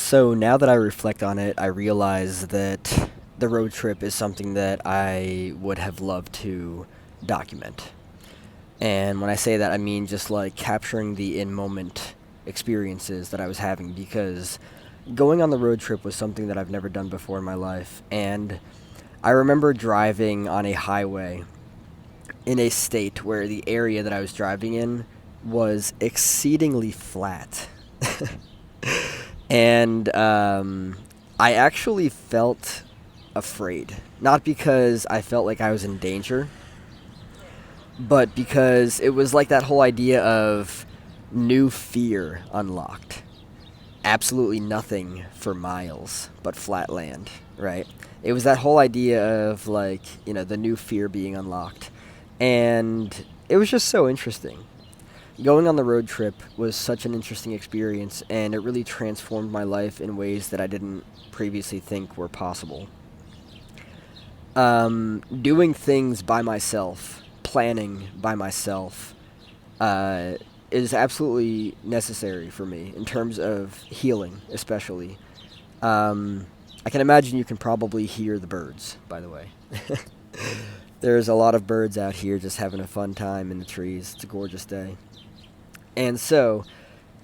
So now that I reflect on it, I realize that the road trip is something that I would have loved to document. And when I say that, I mean just like capturing the in moment experiences that I was having because going on the road trip was something that I've never done before in my life. And I remember driving on a highway in a state where the area that I was driving in was exceedingly flat. And I actually felt afraid. Not because I felt like I was in danger, but because it was like that whole idea of new fear unlocked. Absolutely nothing for miles but flat land, right? It was that whole idea of like, the new fear being unlocked. And it was just so interesting. Going on the road trip was such an interesting experience, and it really transformed my life in ways that I didn't previously think were possible. Doing things by myself, planning by myself, uh, is absolutely necessary for me in terms of healing, especially. Um, I can imagine you can probably hear the birds, by the way. There's a lot of birds out here just having a fun time in the trees. It's a gorgeous day. And so,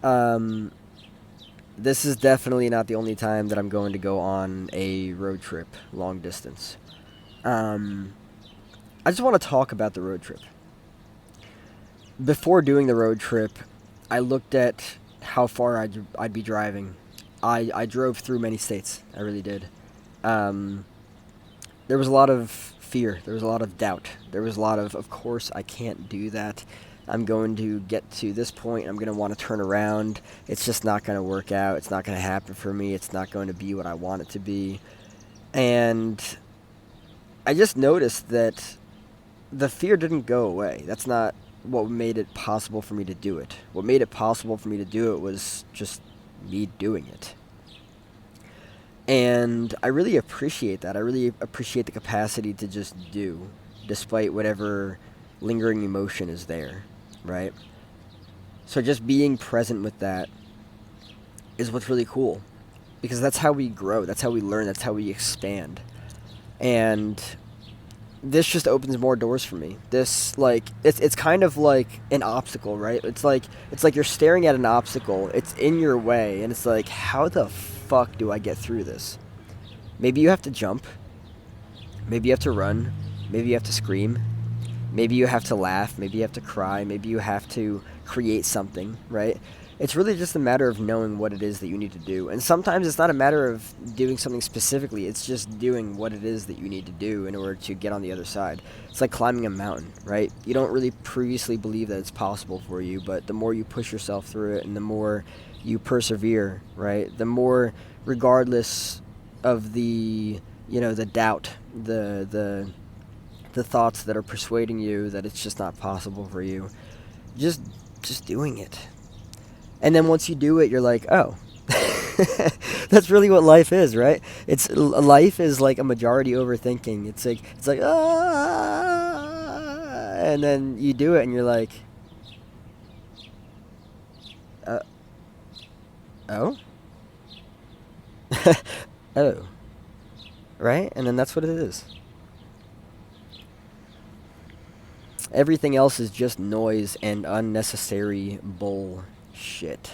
um, this is definitely not the only time that I'm going to go on a road trip, long distance. Um, I just want to talk about the road trip. Before doing the road trip, I looked at how far I'd be driving. I drove through many states. I really did. Um, there was a lot of fear. There was a lot of doubt. There was a lot of course, I can't do that. I'm going to get to this point. I'm going to want to turn around. It's just not going to work out. It's not going to happen for me. It's not going to be what I want it to be. And I just noticed that the fear didn't go away. That's not what made it possible for me to do it. What made it possible for me to do it was just me doing it. And I really appreciate that. I really appreciate the capacity to just do, despite whatever lingering emotion is there, right? So just being present with that is what's really cool. Because that's how we grow, that's how we learn, that's how we expand. And this just opens more doors for me. This like it's kind of like an obstacle, right? It's like you're staring at an obstacle. It's in your way and it's like how the fuck do I get through this? Maybe you have to jump, maybe you have to run, maybe you have to scream, maybe you have to laugh, maybe you have to cry, maybe you have to create something, right? It's really just a matter of knowing what it is that you need to do. And sometimes it's not a matter of doing something specifically, it's just doing what it is that you need to do in order to get on the other side. It's like climbing a mountain, right? You don't really previously believe that it's possible for you, but the more you push yourself through it and the more you persevere, right? The more, regardless of the doubt, the thoughts that are persuading you that it's just not possible for you, just doing it. And then once you do it, you're like, oh, that's really what life is, right? Life is like a majority overthinking. It's like and then you do it, and you're like, uh, oh, oh, right? And then that's what it is. Everything else is just noise and unnecessary bullshit.